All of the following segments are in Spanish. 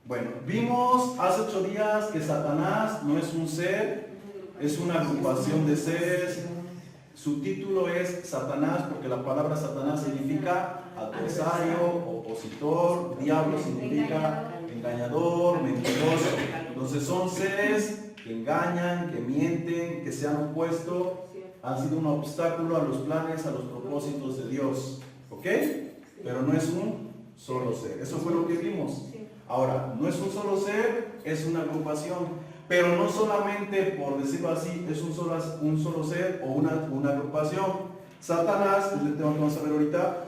Bueno, vimos hace 8 días que Satanás no es un ser, es una agrupación de seres. Su título es Satanás porque la palabra Satanás significa adversario, opositor, diablo significa engañador, mentiroso. Entonces son seres que engañan, que mienten, que se han opuesto, han sido un obstáculo a los planes, a los propósitos de Dios. ¿Ok? Pero no es un solo ser. Eso fue lo que vimos. Ahora, no es un solo ser, es una agrupación. Pero no solamente, por decirlo así, es un solo ser o una agrupación. Satanás, es el tema que vamos a ver ahorita,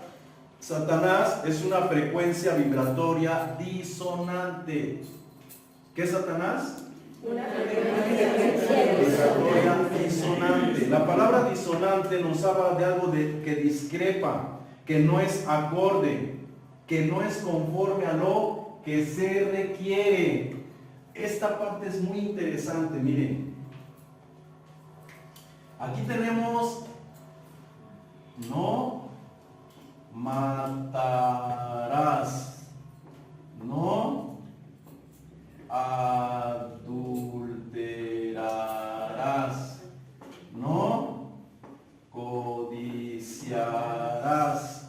Satanás es una frecuencia vibratoria disonante. ¿Qué es Satanás? Una frecuencia Vibratoria disonante. La palabra disonante nos habla de algo que discrepa, que no es acorde, que no es conforme a lo que se requiere. Esta parte es muy interesante, miren. Aquí tenemos: no matarás, no adulterarás, no codiciarás,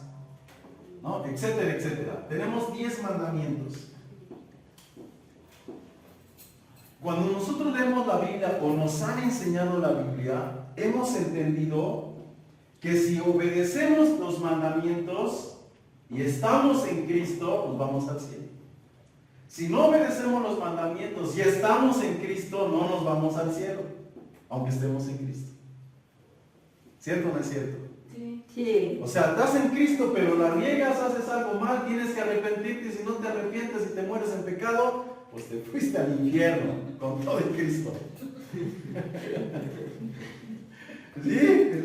¿no? Etcétera, etcétera. Tenemos 10 mandamientos. Cuando nosotros leemos la Biblia o nos han enseñado la Biblia, hemos entendido que si obedecemos los mandamientos y estamos en Cristo, nos vamos al cielo. Si no obedecemos los mandamientos y estamos en Cristo, no nos vamos al cielo, aunque estemos en Cristo. ¿Cierto o no es cierto? Sí. O sea, estás en Cristo, pero la riegas, haces algo mal, tienes que arrepentirte, y si no te arrepientes y te mueres en pecado, pues te fuiste al infierno con todo el Cristo. ¿Sí?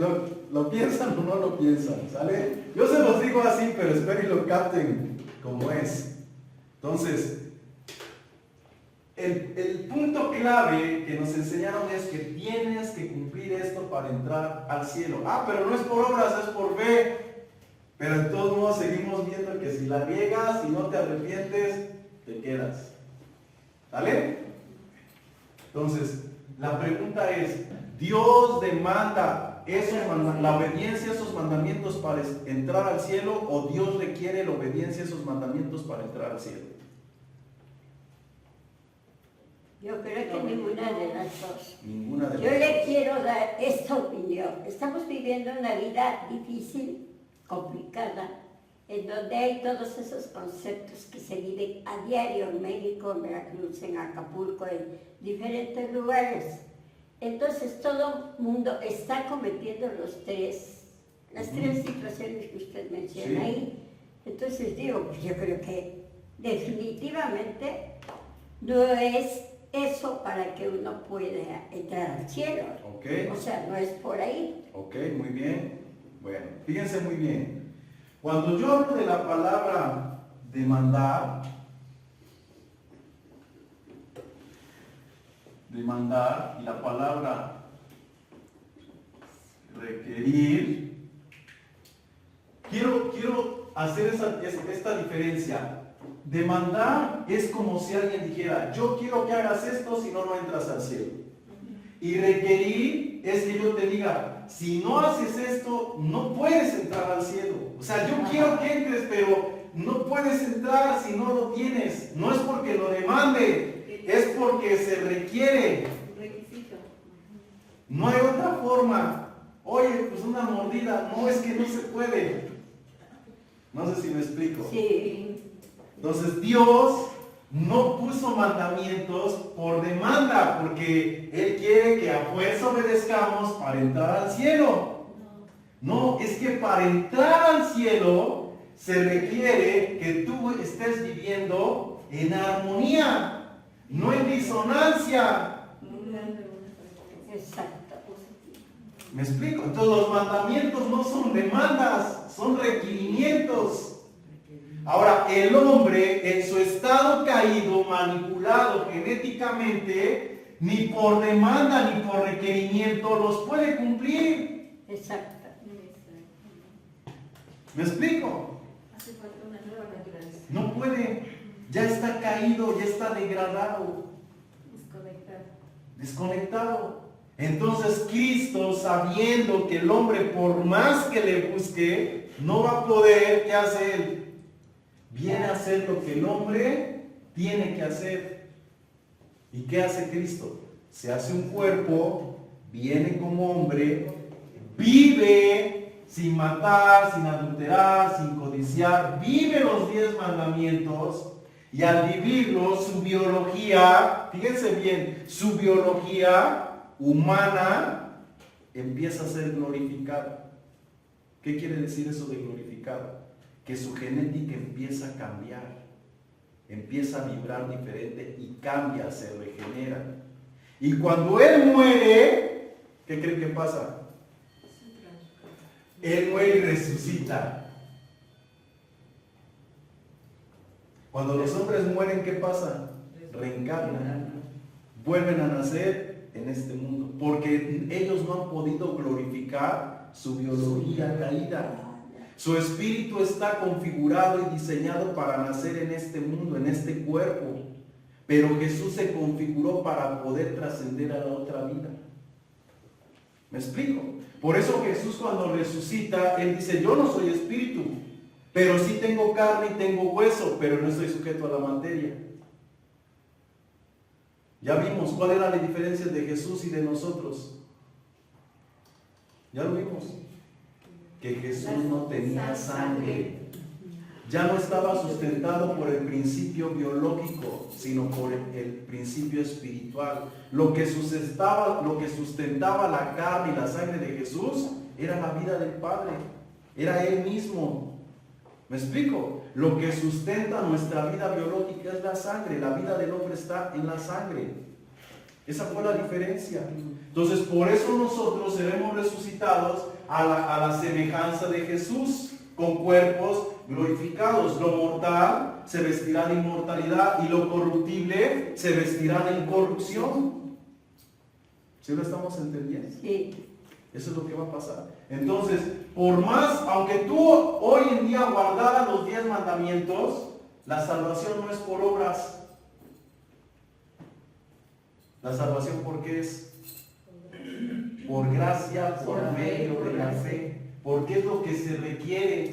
¿Lo piensan o no lo piensan? ¿Sale? Yo se los digo así, pero espero y lo capten como es. Entonces, el punto clave que nos enseñaron es que tienes que cumplir esto para entrar al cielo. Pero no es por obras, es por fe. Pero de todos modos seguimos viendo que si la riegas y no te arrepientes, te quedas. ¿Vale? Entonces, la pregunta es: ¿Dios demanda la obediencia a esos mandamientos para entrar al cielo, o Dios requiere la obediencia a esos mandamientos para entrar al cielo? Yo creo que ninguna de las dos. Ninguna de Yo las le dos. quiero dar esta opinión. Estamos viviendo una vida difícil, complicada, en donde hay todos esos conceptos que se viven a diario en México, en Veracruz, en Acapulco, en diferentes lugares. Entonces todo el mundo está cometiendo las tres situaciones que usted menciona ahí. Entonces digo, pues yo creo que definitivamente no es eso para que uno pueda entrar al cielo. Okay. O sea, no es por ahí. Ok, muy bien. Bueno, fíjense muy bien. Cuando yo hablo de la palabra demandar, y la palabra requerir, quiero hacer esta diferencia. Demandar es como si alguien dijera: yo quiero que hagas esto, si no, no entras al cielo. Y requerir es que yo te diga: si no haces esto, no puedes entrar al cielo. O sea, yo quiero que entres, pero no puedes entrar si no lo tienes. No es porque lo demande, es porque se requiere. No hay otra forma. Oye, pues una mordida. No, es que no se puede. No sé si me explico. Sí. Entonces Dios no puso mandamientos por demanda, porque Él quiere que a fuerza obedezcamos para entrar al cielo. No, es que para entrar al cielo se requiere que tú estés viviendo en armonía, no en disonancia. Exacto. ¿Me explico? Entonces los mandamientos no son demandas, son requerimientos. Ahora, el hombre en su estado caído, manipulado genéticamente, ni por demanda ni por requerimiento los puede cumplir. Exacto. ¿Me explico? Hace falta una nueva naturaleza. No puede. Ya está caído, ya está degradado, desconectado. Entonces Cristo, sabiendo que el hombre por más que le busque, no va a poder, ¿qué hace Él? Viene a hacer lo que el hombre tiene que hacer. ¿Y qué hace Cristo? Se hace un cuerpo, viene como hombre, vive sin matar, sin adulterar, sin codiciar, vive los 10 mandamientos y al vivirlos su biología, fíjense bien, su biología humana empieza a ser glorificada. ¿Qué quiere decir eso de glorificada? Que su genética empieza a cambiar, empieza a vibrar diferente y cambia, se regenera. Y cuando Él muere, ¿qué creen que pasa? Él muere y resucita. Cuando los hombres mueren, ¿qué pasa? Reencarnan, vuelven a nacer en este mundo, porque ellos no han podido glorificar su biología caída. Su espíritu está configurado y diseñado para nacer en este mundo, en este cuerpo. Pero Jesús se configuró para poder trascender a la otra vida. ¿Me explico? Por eso Jesús cuando resucita, Él dice, yo no soy espíritu, pero sí tengo carne y tengo hueso, pero no estoy sujeto a la materia. Ya vimos cuál era la diferencia de Jesús y de nosotros. Ya lo vimos. Que Jesús no tenía sangre. Ya no estaba sustentado por el principio biológico, sino por el principio espiritual. Lo que sustentaba la carne y la sangre de Jesús era la vida del Padre, era Él mismo. ¿Me explico? Lo que sustenta nuestra vida biológica es la sangre, la vida del hombre está en la sangre. Esa fue la diferencia. Entonces, por eso nosotros seremos resucitados a la semejanza de Jesús, con cuerpos glorificados. Lo mortal se vestirá de inmortalidad y lo corruptible se vestirá de incorrupción. ¿Sí lo estamos entendiendo? Sí. Eso es lo que va a pasar. Entonces, por más, aunque tú hoy en día guardaras los 10 mandamientos, la salvación no es por obras. La salvación, ¿por qué es? Por gracia, por medio de la fe. Porque es lo que se requiere.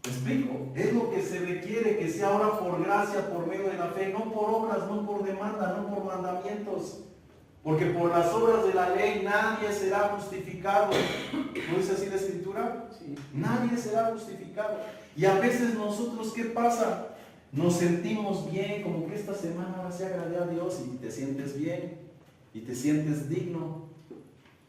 ¿Me explico? Es lo que se requiere, que sea ahora por gracia, por medio de la fe, no por obras, no por demanda, no por mandamientos. Porque por las obras de la ley nadie será justificado. ¿No dice así la Escritura? Sí. Nadie será justificado. Y a veces nosotros, ¿qué pasa? Nos sentimos bien, como que esta semana ahora se agradé a Dios y te sientes bien y te sientes digno.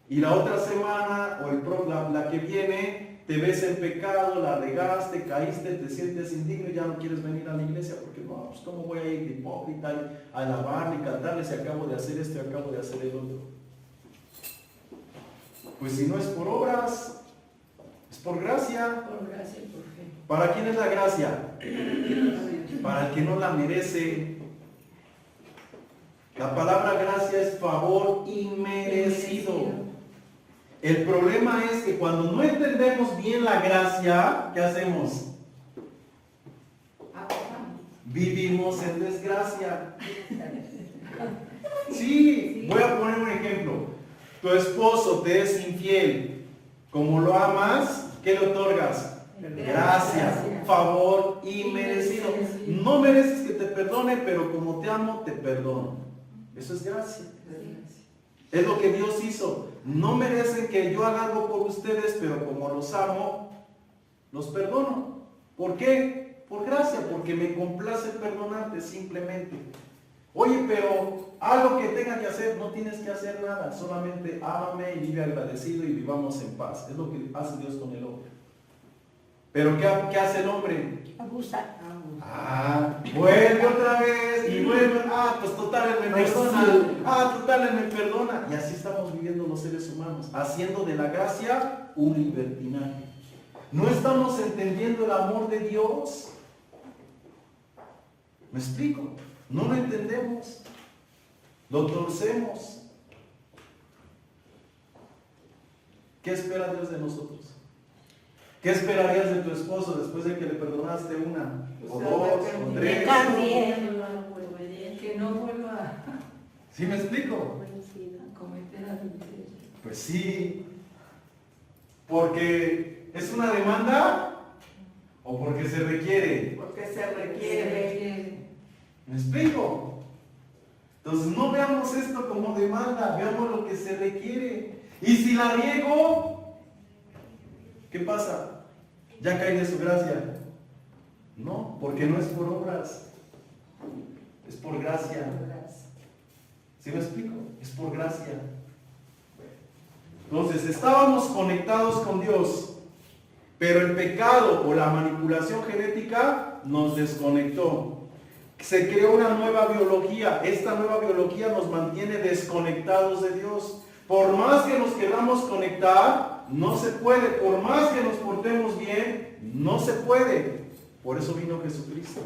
Y la otra semana o la que viene te ves en pecado, la regaste, caíste, te sientes indigno y ya no quieres venir a la iglesia porque no, pues cómo voy a ir de hipócrita y a alabarle y cantarle si acabo de hacer esto y acabo de hacer el otro. Pues si no es por obras, es por gracia. Por gracia y por fe. ¿Para quién es la gracia? Para el que no la merece. La palabra gracia es favor inmerecido. El problema es que cuando no entendemos bien la gracia, ¿qué hacemos? Vivimos en desgracia. Sí, voy a poner un ejemplo. Tu esposo te es infiel. Como lo amas, ¿qué le otorgas? Gracia, favor inmerecido. No mereces que te perdone, pero como te amo, te perdono. Eso es gracia. Es lo que Dios hizo. No merecen que yo haga algo por ustedes, pero como los amo, los perdono. ¿Por qué? Por gracia, porque me complace perdonarte simplemente. Oye, pero algo que tenga que hacer, no tienes que hacer nada. Solamente ámame y vive agradecido y vivamos en paz. Es lo que hace Dios con el hombre. Pero ¿qué hace el hombre? Abusa. Vuelve otra vez y vuelve. Pues total, él me perdona. Total, él me perdona. Y así estamos viviendo los seres humanos, haciendo de la gracia un libertinaje. No estamos entendiendo el amor de Dios. ¿Me explico? No lo entendemos. Lo torcemos. ¿Qué espera Dios de nosotros? ¿Qué esperarías de tu esposo después de que le perdonaste una, o dos, o Que tres? cambie. Que no vuelva ¿Sí me explico? a cometer adulterio. Pues sí, porque es una demanda o porque se requiere. Porque se requiere. ¿Me explico? Entonces no veamos esto como demanda, veamos lo que se requiere. Y si la riego, ¿qué pasa? ¿Ya cae de su gracia? No, porque no es por obras, es por gracia. ¿Sí me explico? Es por gracia. Entonces, estábamos conectados con Dios, pero el pecado o la manipulación genética nos desconectó. Se creó una nueva biología. Esta nueva biología nos mantiene desconectados de Dios. Por más que nos queramos conectar, no se puede. Por más que nos portemos bien, no se puede. Por eso vino Jesucristo.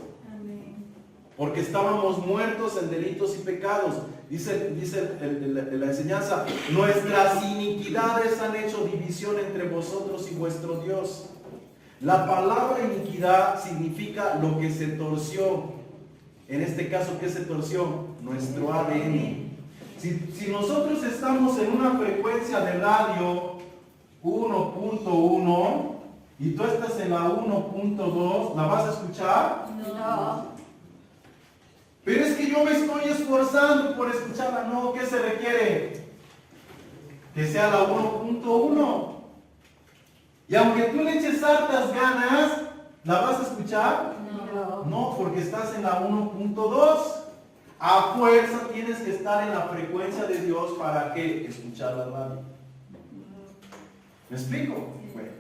Porque estábamos muertos en delitos y pecados. Dice la enseñanza, nuestras iniquidades han hecho división entre vosotros y vuestro Dios. La palabra iniquidad significa lo que se torció. En este caso, ¿qué se torció? Nuestro ADN. Si nosotros estamos en una frecuencia de radio 1.1 y tú estás en la 1.2, ¿la vas a escuchar? No. Pero es que yo me estoy esforzando por escucharla. No, ¿qué se requiere? Que sea la 1.1. Y aunque tú le eches hartas ganas, ¿la vas a escuchar? No. No, porque estás en la 1.2. A fuerza tienes que estar en la frecuencia de Dios para que escuchar la radio. ¿Me explico? Bueno,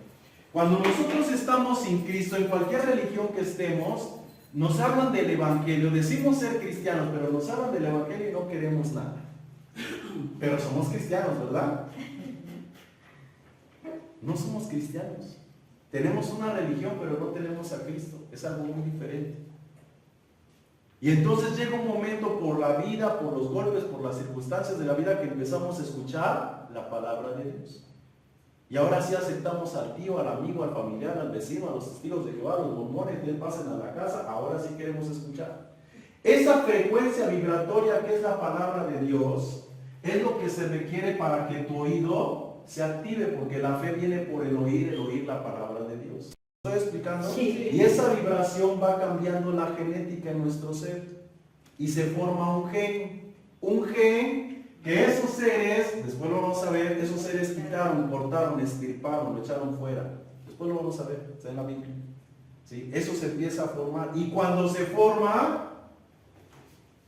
cuando nosotros estamos sin Cristo, en cualquier religión que estemos, nos hablan del Evangelio, decimos ser cristianos, pero nos hablan del Evangelio y no queremos nada. Pero somos cristianos, ¿verdad? No somos cristianos. Tenemos una religión, pero no tenemos a Cristo. Es algo muy diferente. Y entonces llega un momento por la vida, por los golpes, por las circunstancias de la vida que empezamos a escuchar la palabra de Dios. Y ahora sí aceptamos al tío, al amigo, al familiar, al vecino, a los testigos de Jehová, a los mormones que pasen a la casa, ahora sí queremos escuchar. Esa frecuencia vibratoria que es la palabra de Dios, es lo que se requiere para que tu oído se active, porque la fe viene por el oír la palabra de Dios. ¿Estoy explicando? Sí. Y esa vibración va cambiando la genética en nuestro ser y se forma un gen. Un gen que esos seres, después lo vamos a ver, esos seres quitaron, cortaron, estirparon, lo echaron fuera. Después lo vamos a ver, está en la Biblia. ¿Sí? Eso se empieza a formar. Y cuando se forma,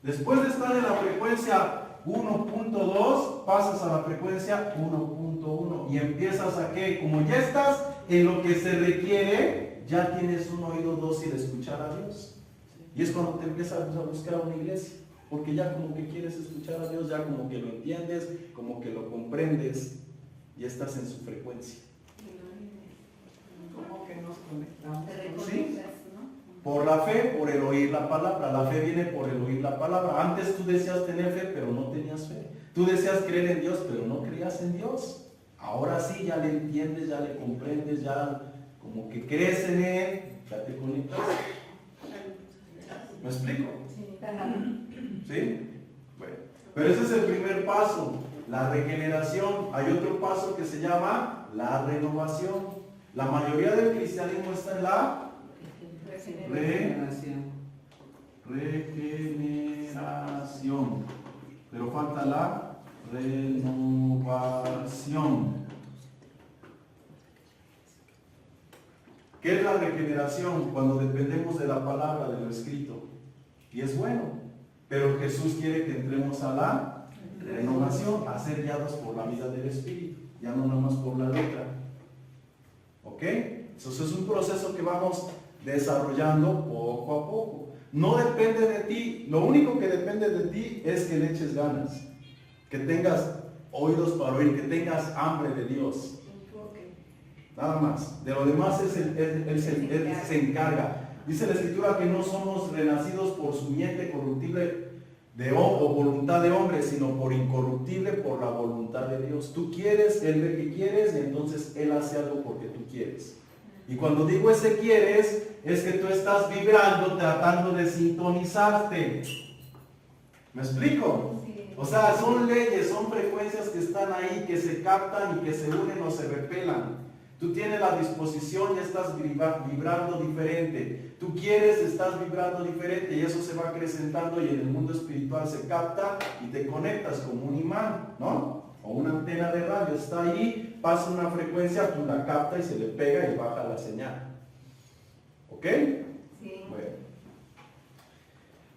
después de estar en la frecuencia 1.2, pasas a la frecuencia 1.1 y empiezas a que, como ya estás en lo que se requiere, ya tienes un oído dócil a escuchar a Dios. Y es cuando te empiezas a buscar una iglesia, porque ya como que quieres escuchar a Dios, ya como que lo entiendes, como que lo comprendes, y estás en su frecuencia. ¿Cómo que nos conectamos? ¿Sí? Por la fe, por el oír la palabra. La fe viene por el oír la palabra. Antes tú decías tener fe, pero no tenías fe. Tú decías creer en Dios, pero no creías en Dios. Ahora sí, ya le entiendes, ya le comprendes, ya como que crees en Él, ya te conectas. ¿Me explico? ¿Sí? Bueno, pero ese es el primer paso, la regeneración. Hay otro paso que se llama la renovación. La mayoría del cristianismo está en la regeneración, pero falta la renovación. ¿Qué es la regeneración? Cuando dependemos de la palabra, de lo escrito. Y es bueno, pero Jesús quiere que entremos a la renovación, a ser guiados por la vida del Espíritu, ya no nada más por la letra. ¿Ok? Entonces es un proceso que vamos desarrollando poco a poco. No depende de ti, lo único que depende de ti es que le eches ganas, que tengas oídos para oír, que tengas hambre de Dios. Nada más. De lo demás Él se encarga. Dice la Escritura que no somos renacidos por simiente corruptible o voluntad de hombre, sino por incorruptible, por la voluntad de Dios. Tú quieres, Él ve que quieres, y entonces Él hace algo porque tú quieres. Y cuando digo ese quieres, es que tú estás vibrando tratando de sintonizarte. ¿Me explico? O sea, son leyes, son frecuencias que están ahí, que se captan y que se unen o se repelan. Tú tienes la disposición y estás vibrando diferente. Tú quieres, estás vibrando diferente y eso se va acrecentando y en el mundo espiritual se capta y te conectas como un imán, ¿no? O una antena de radio está ahí, pasa una frecuencia, tú la capta y se le pega y baja la señal. ¿Ok? Sí. Bueno.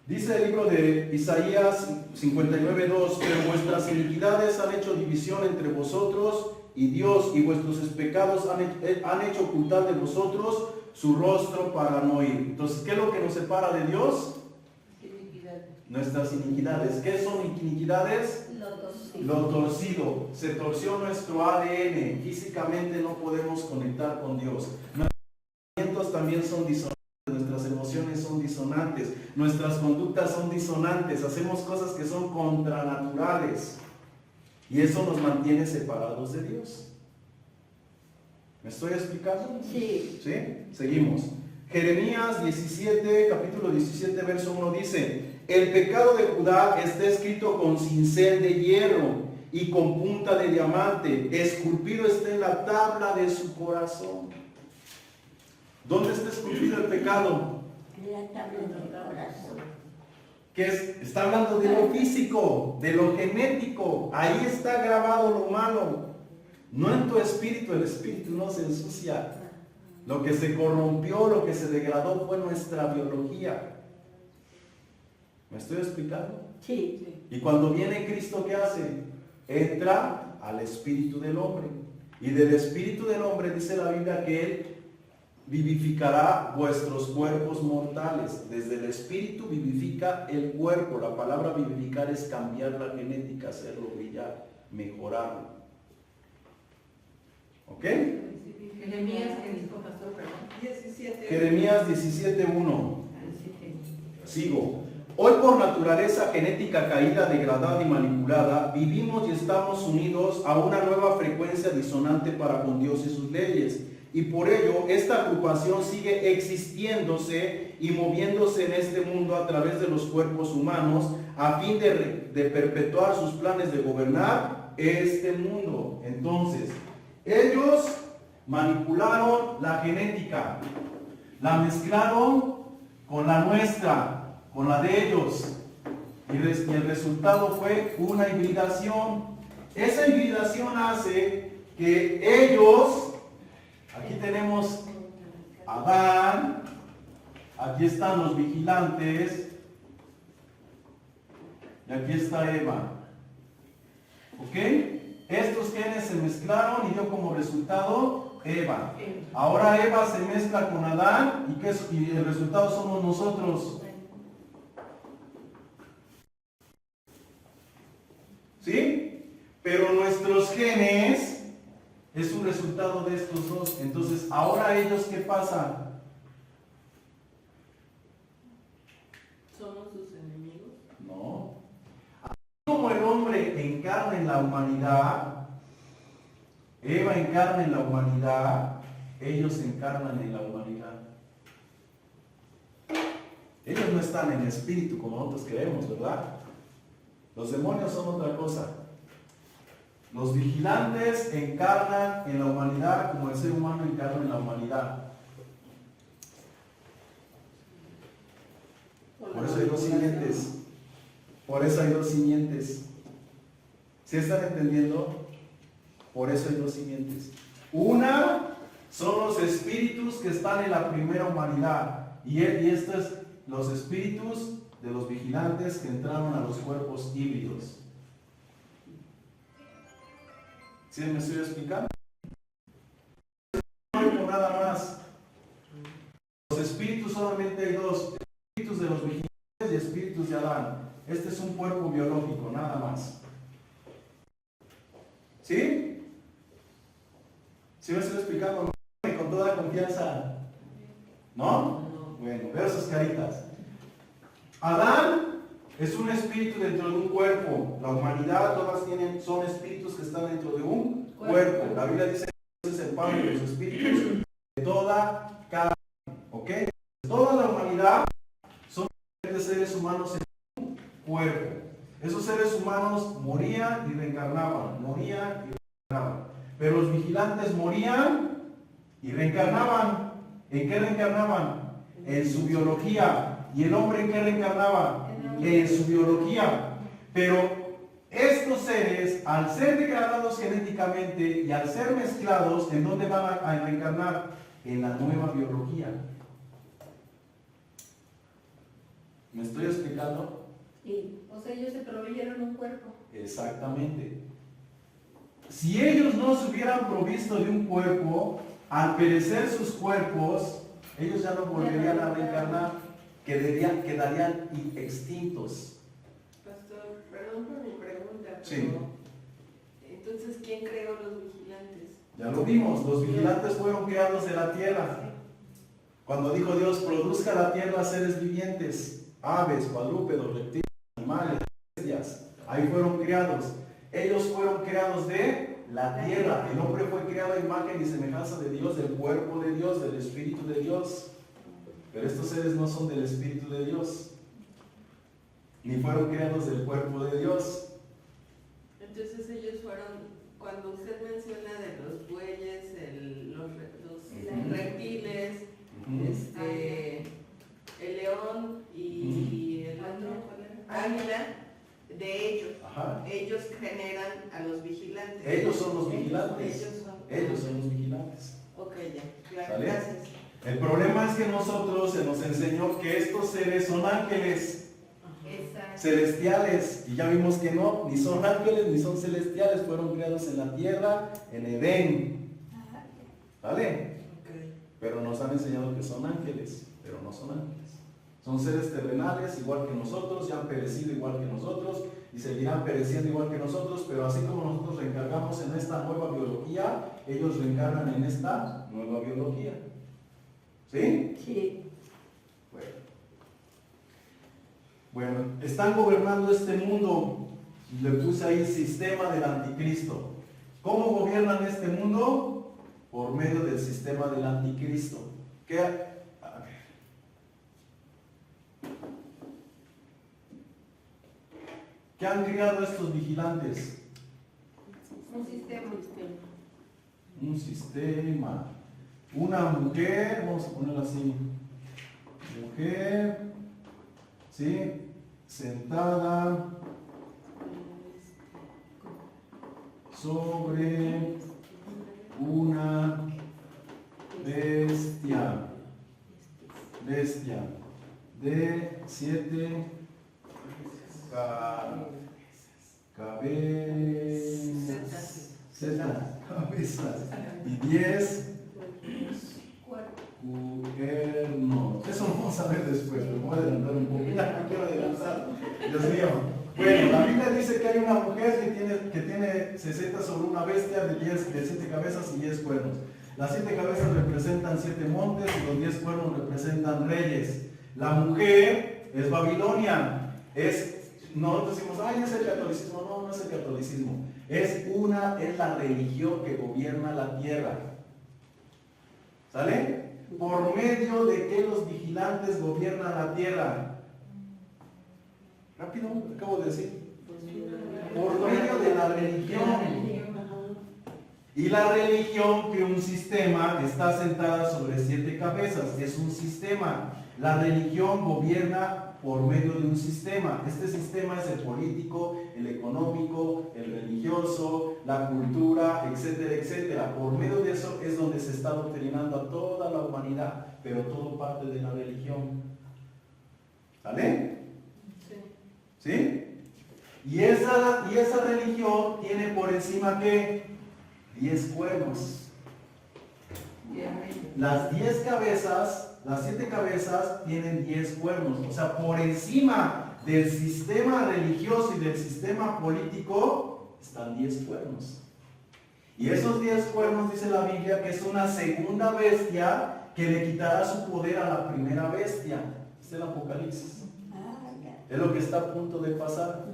Dice el libro de Isaías 59:2, pero vuestras iniquidades han hecho división entre vosotros y Dios, y vuestros pecados han hecho ocultar de vosotros su rostro para no oír. Entonces, ¿qué es lo que nos separa de Dios? Nuestras iniquidades. ¿Qué son iniquidades? Lo torcido. Se torció nuestro ADN. Físicamente no podemos conectar con Dios. Nuestros pensamientos también son disonantes. Nuestras emociones son disonantes. Nuestras conductas son disonantes. Hacemos cosas que son contranaturales. Y eso nos mantiene separados de Dios. ¿Me estoy explicando? Sí. ¿Sí? Seguimos. Jeremías 17, capítulo 17, verso 1 dice: el pecado de Judá está escrito con cincel de hierro y con punta de diamante, esculpido está en la tabla de su corazón. ¿Dónde está esculpido el pecado? En la tabla del corazón. Que está hablando de lo físico, de lo genético. Ahí está grabado lo malo. No en tu espíritu, el espíritu no se ensucia. Lo que se corrompió, lo que se degradó fue nuestra biología. ¿Me estoy explicando? Sí. Y cuando viene Cristo, ¿qué hace? Entra al espíritu del hombre. Y del espíritu del hombre dice la Biblia que Él vivificará vuestros cuerpos mortales. Desde el espíritu vivifica el cuerpo. La palabra vivificar es cambiar la genética, hacerlo brillar, mejorarlo. ¿Ok? Jeremías, que dijo pastor, perdón. 17. Jeremías 17:1. Sigo. Hoy por naturaleza genética caída, degradada y manipulada, vivimos y estamos unidos a una nueva frecuencia disonante para con Dios y sus leyes. Y por ello, esta agrupación sigue existiéndose y moviéndose en este mundo a través de los cuerpos humanos a fin de perpetuar sus planes de gobernar este mundo. Entonces, ellos manipularon la genética, la mezclaron con la nuestra, con la de ellos. Y el resultado fue una hibridación. Esa hibridación hace que ellos... Aquí tenemos a Adán, aquí están los vigilantes, y aquí está Eva. ¿Ok? Estos genes se mezclaron y dio como resultado Eva. Ahora Eva se mezcla con Adán y el resultado somos nosotros. ¿Sí? Pero nuestros genes es un resultado de estos dos. Entonces, ahora ellos, ¿qué pasa? ¿Somos sus enemigos? No. Así como el hombre encarna en la humanidad, Eva encarna en la humanidad, ellos encarnan en la humanidad. Ellos no están en espíritu como nosotros creemos, ¿verdad? Los demonios son otra cosa. Los vigilantes encarnan en la humanidad como el ser humano encarna en la humanidad. Por eso hay dos simientes. Por eso hay dos simientes. ¿Sí están entendiendo? Por eso hay dos simientes. Una son los espíritus que están en la primera humanidad. Y estos es los espíritus de los vigilantes que entraron a los cuerpos híbridos. ¿Sí me estoy explicando? No, nada más. Los espíritus solamente hay dos: espíritus de los vigilantes y espíritus de Adán. Este es un cuerpo biológico, nada más. ¿Sí? ¿Sí me estoy explicando? Con toda confianza. ¿No? Bueno, veo sus caritas. Adán es un espíritu dentro de un cuerpo. La humanidad, todas son espíritus que están dentro de un cuerpo. La Biblia dice que Dios es el Padre de los espíritus, de toda carne. ¿Ok? Toda la humanidad son seres humanos en un cuerpo. Esos seres humanos morían y reencarnaban, morían y reencarnaban. Pero los vigilantes morían y reencarnaban. ¿En qué reencarnaban? En su biología. ¿Y el hombre en qué reencarnaba? En su biología. Pero estos seres, al ser degradados genéticamente y al ser mezclados, ¿en dónde van a reencarnar? En la nueva biología. ¿Me estoy explicando? Sí. O sea, ellos se proveyeron un cuerpo. Exactamente. Si ellos no se hubieran provisto de un cuerpo, al perecer sus cuerpos, ellos ya no volverían a reencarnar, quedarían extintos. Pastor, perdón por mi pregunta, pero Sí. entonces, ¿quién creó los vigilantes? Ya lo vimos, los vigilantes fueron creados de la tierra. Cuando dijo Dios, produzca la tierra seres vivientes, aves, cuadrúpedos, reptiles, animales, bestias, ahí fueron creados. Ellos fueron creados de la tierra. El hombre fue creado a imagen y semejanza de Dios, del cuerpo de Dios, del Espíritu de Dios. Pero estos seres no son del Espíritu de Dios, ni fueron creados del cuerpo de Dios. Entonces ellos fueron, cuando usted menciona de los bueyes, los reptiles, el león y el águila, de ellos. Ajá. Ellos generan a los vigilantes. Ellos son los vigilantes. Ellos Son los vigilantes. Ok, ya, claro, ¿Sale? gracias. El problema es que nosotros se nos enseñó que estos seres son ángeles Exacto. celestiales, y ya vimos que no, ni son ángeles ni son celestiales, fueron creados en la tierra, en Edén. ¿Vale? Ok. Pero nos han enseñado que son ángeles, pero no son ángeles. Son seres terrenales igual que nosotros, ya han perecido igual que nosotros y seguirán pereciendo igual que nosotros, pero así como nosotros reencarnamos en esta nueva biología, ellos reencarnan en esta nueva biología. ¿Sí? Sí. Bueno, están gobernando este mundo. Le puse ahí sistema del anticristo. ¿Cómo gobiernan este mundo? Por medio del sistema del anticristo. ¿Qué? A ver. ¿Qué han creado estos vigilantes? Un sistema. Un sistema. Una mujer, vamos a ponerlo así. Mujer, ¿sí? Sentada sobre una bestia de 7 cabezas y 10 cuernos. Eso lo vamos a ver después, me voy a adelantar un poco. Ya no quiero adelantar, Dios mío. Bueno, la Biblia dice que hay una mujer que tiene 60 sobre una bestia de 7 cabezas y 10 cuernos. Las 7 cabezas representan 7 montes y los 10 cuernos representan reyes. La mujer es Babilonia. Nosotros decimos, ay, es el catolicismo. No, no es el catolicismo. Es la religión que gobierna la tierra. ¿Sale? Por medio de que los vigilantes gobiernan la tierra. Rápido, acabo de decir. Por medio de la religión. Y la religión, que un sistema, está sentada sobre 7 cabezas. Es un sistema. La religión gobierna por medio de un sistema. Este sistema es el político, el económico, el religioso, la cultura, etcétera, etcétera. Por medio de eso es donde se está doctrinando a toda la humanidad, pero todo parte de la religión. ¿Sale? Sí. ¿Sí? Y esa religión tiene por encima ¿qué? 10 cuernos. Las 10 cabezas, las 7 cabezas tienen 10 cuernos. O sea, por encima del sistema religioso y del sistema político están 10 cuernos. Y esos 10 cuernos, dice la Biblia, que es una segunda bestia que le quitará su poder a la primera bestia. Es el Apocalipsis. Es lo que está a punto de pasar.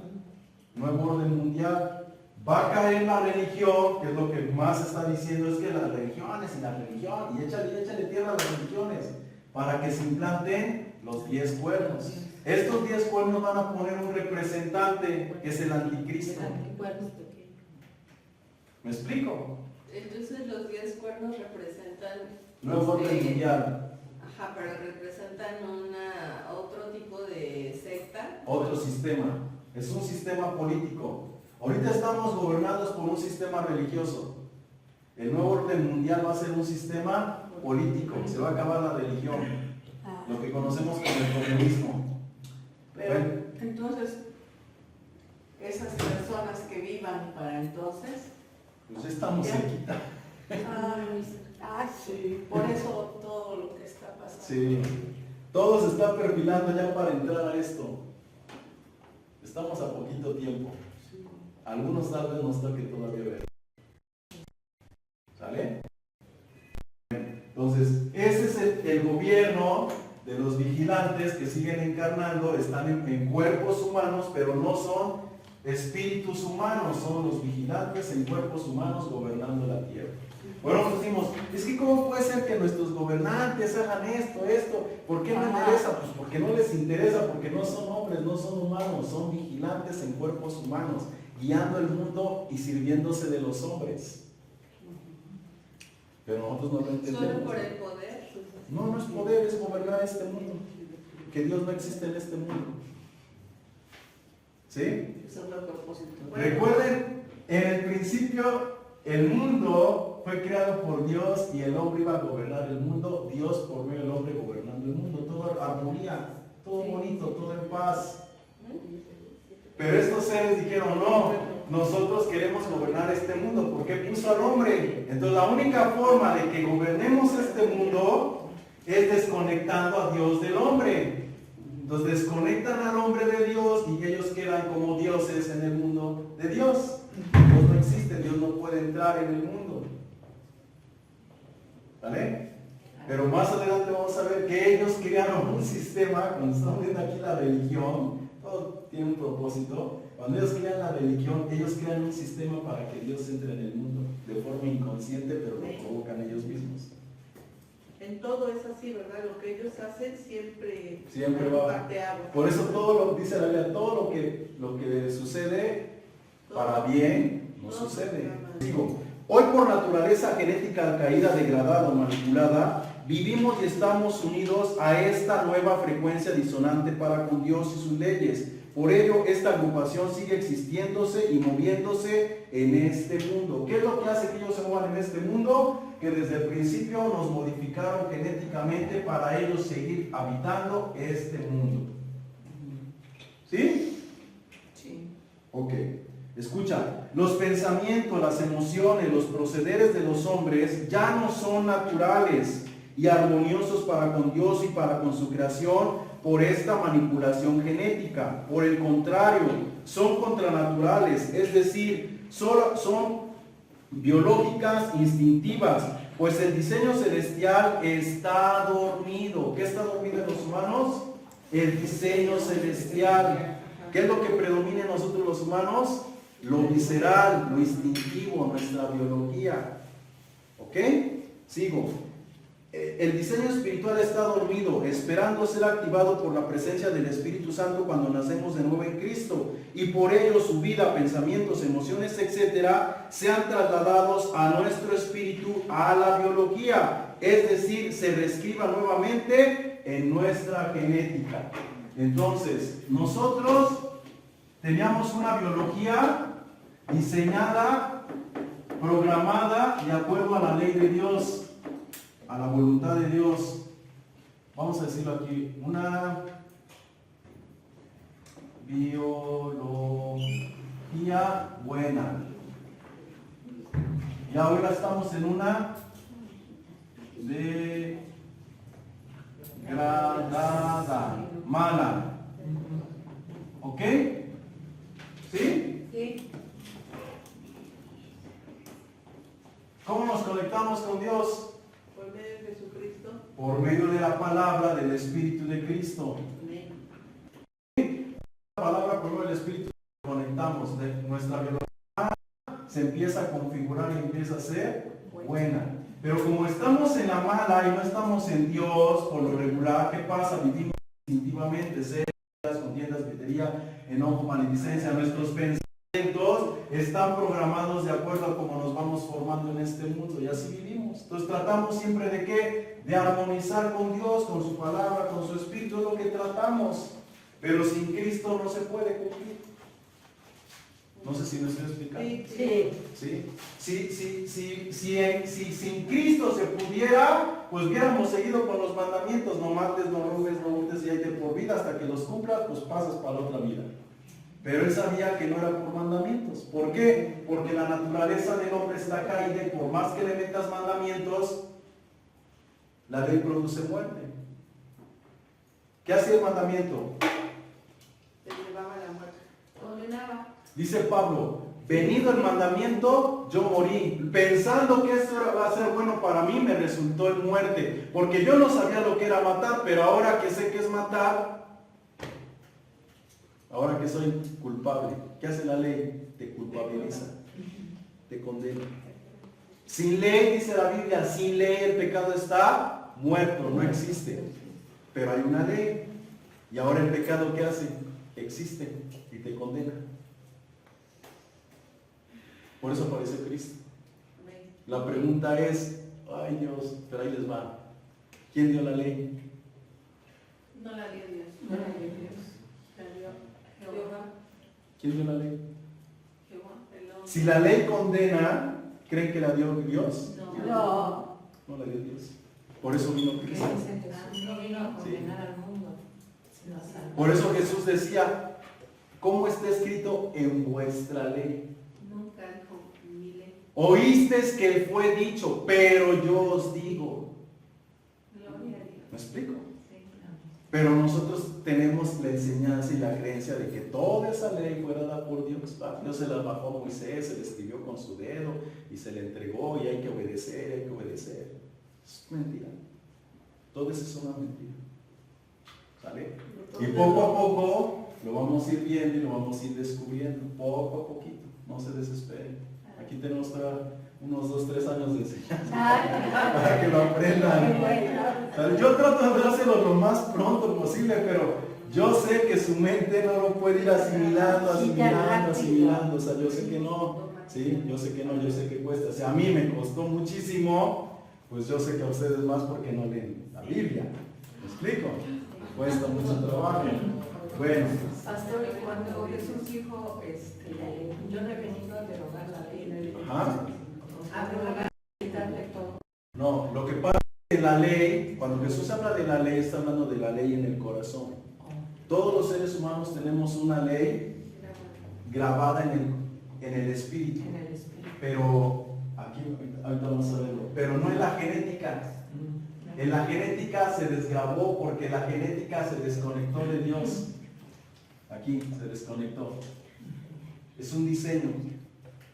Nuevo orden mundial. Va a caer la religión, que es lo que más está diciendo, es que las religiones y la religión, y échale tierra a las religiones, para que se implanten los 10 cuernos. Estos 10 cuernos van a poner un representante, que es el anticristo. ¿Me explico? Entonces los 10 cuernos representan... Nuevo orden mundial. Ajá, pero representan otro tipo de secta. Otro sistema. Es un sistema político. Ahorita estamos gobernados por un sistema religioso. El nuevo orden mundial va a ser un sistema político. Se va a acabar la religión. Lo que conocemos como el comunismo. Pero Bueno, entonces, esas personas que vivan para entonces, pues estamos cerquita. sí, por eso todo lo que está pasando. Sí. Todo se está perfilando ya para entrar a esto. Estamos a poquito tiempo. Algunos tal vez nos toque todavía ver. ¿Sale? Entonces, ese es el gobierno de los vigilantes que siguen encarnando, están en cuerpos humanos, pero no son espíritus humanos, son los vigilantes en cuerpos humanos gobernando la tierra. Bueno, nos decimos, es que ¿cómo puede ser que nuestros gobernantes hagan esto? ¿Por qué no interesa? Pues porque no les interesa, porque no son hombres, no son humanos, son vigilantes en cuerpos humanos, guiando el mundo y sirviéndose de los hombres. Pero nosotros no lo entendemos. ¿Solo por el poder? No, no es poder, es gobernar este mundo. Que Dios no existe en este mundo. ¿Sí? Eso es lo propósito. Recuerden, en el principio el mundo fue creado por Dios y el hombre iba a gobernar el mundo. Dios por medio del hombre gobernando el mundo. Todo armonía, todo bonito, todo en paz. Pero estos seres dijeron, no, nosotros queremos gobernar este mundo. ¿Por qué puso al hombre? Entonces la única forma de que gobernemos este mundo es desconectando a Dios del hombre. Entonces desconectan al hombre de Dios y ellos quedan como dioses en el mundo de Dios. Dios no existe, Dios no puede entrar en el mundo. ¿Vale? Pero más adelante vamos a ver que ellos crearon un sistema, cuando estamos viendo aquí la religión, todo tiene un propósito. Cuando ellos crean la religión, ellos crean un sistema para que Dios entre en el mundo, de forma inconsciente, pero lo provocan ellos mismos. En todo es así, ¿verdad? Lo que ellos hacen siempre va. parteaguas. Por eso todo lo que dice la Biblia, todo lo que sucede para bien, no sucede. Digo, hoy por naturaleza genética caída, degradada o manipulada, vivimos y estamos unidos a esta nueva frecuencia disonante para con Dios y sus leyes. Por ello, esta agrupación sigue existiéndose y moviéndose en este mundo. ¿Qué es lo que hace que ellos se muevan en este mundo? Que desde el principio nos modificaron genéticamente para ellos seguir habitando este mundo. ¿Sí? Sí. Ok. Escucha, los pensamientos, las emociones, los procederes de los hombres ya no son naturales y armoniosos para con Dios y para con su creación por esta manipulación genética. Por el contrario, son contranaturales, es decir, son biológicas, instintivas, pues el diseño celestial está dormido. ¿Qué está dormido en los humanos? El diseño celestial. ¿Qué es lo que predomina en nosotros los humanos? Lo visceral, lo instintivo, nuestra biología. ¿Ok? Sigo. El diseño espiritual está dormido, esperando ser activado por la presencia del Espíritu Santo cuando nacemos de nuevo en Cristo. Y por ello su vida, pensamientos, emociones, etcétera, sean trasladados a nuestro espíritu, a la biología. Es decir, se reescriba nuevamente en nuestra genética. Entonces, nosotros teníamos una biología diseñada, programada de acuerdo a la ley de Dios, a la voluntad de Dios. Vamos a decirlo aquí, una biología buena. Y ahora estamos en una degradada, mala. ¿Ok? ¿Sí? Sí. ¿Cómo nos conectamos con Dios? Por medio de Jesucristo. Por medio de la palabra del Espíritu de Cristo. Amén. La palabra por medio del Espíritu conectamos de nuestra biología se empieza a configurar y empieza a ser buena. Pero como estamos en la mala y no estamos en Dios, por lo regular, ¿qué pasa? Vivimos instintivamente, celos, contiendas, gritería, enojo, maledicencia. Nuestros pensamientos están programados de acuerdo a cómo nos vamos formando en este mundo y así vivimos. Entonces tratamos siempre de ¿qué? De armonizar con Dios, con su palabra, con su espíritu, es lo que tratamos. Pero sin Cristo no se puede cumplir. No sé si me estoy explicando. Sí. Si sin Cristo se pudiera, pues hubiéramos seguido con los mandamientos: no mates, no robes, no hurtes, y ahí de por vida hasta que los cumplas, pues pasas para otra vida. Pero él sabía que no era por mandamientos. ¿Por qué? Porque la naturaleza del hombre está caída y por más que le metas mandamientos, la ley produce muerte. ¿Qué hacía el mandamiento? Te llevaba a la muerte. Condenaba. Dice Pablo: venido el mandamiento, yo morí. Pensando que esto va a ser bueno para mí, me resultó en muerte. Porque yo no sabía lo que era matar, pero ahora que sé que es matar, ahora que soy culpable, ¿qué hace la ley? Te culpabiliza, te condena. Sin ley, dice la Biblia, sin ley el pecado está muerto, no existe. Pero hay una ley. Y ahora el pecado, ¿qué hace? Existe y te condena. Por eso apareció Cristo. La pregunta es, ay Dios, pero ahí les va. ¿Quién dio la ley? No la dio Dios. No la dio Dios. La dio Jehová. ¿Quién dio la ley? Jehová, el hombre. Si la ley condena, ¿creen que la dio Dios? No. No la dio Dios. Por eso vino ¿Qué Cristo. dice Jesús? No vino a condenar al mundo, sino a salvar. Por eso Jesús decía, ¿cómo está escrito en vuestra ley? Nunca dijo mi ley. Oísteis que fue dicho, pero yo os digo. Gloria a Dios. ¿Me explico? Sí. Pero nosotros tenemos la enseñanza y la creencia de que toda esa ley fue dada por Dios. Dios se la bajó a Moisés, se la escribió con su dedo y se le entregó y hay que obedecer, hay que obedecer. Es mentira. Todo eso es una mentira. ¿Sale? Y poco a poco lo vamos a ir viendo y lo vamos a ir descubriendo, poco a poquito. No se desesperen. Aquí tenemos unos 2-3 años de enseñanza para que lo aprendan. ¿Sale? Yo trato de hacerlo lo más pronto posible, pero yo sé que su mente no lo puede ir asimilando. O sea, yo sé que no. Sí, yo sé que no, yo sé que cuesta. O sea, a mí me costó muchísimo, pues yo sé que a ustedes más porque no leen la Biblia. ¿Me explico? Cuesta mucho trabajo. Bueno. Pastor, y cuando Jesús dijo, yo no he venido a derogar la ley, Ajá. a derogar, quitarle todo. No, lo que pasa es que la ley, cuando Jesús habla de la ley, está hablando de la ley en el corazón. Todos los seres humanos tenemos una ley grabada en el espíritu. En el espíritu. Pero, aquí, ahorita vamos a verlo, pero no en la genética. En la genética se desgrabó porque la genética se desconectó de Dios. Aquí se desconectó. Es un diseño.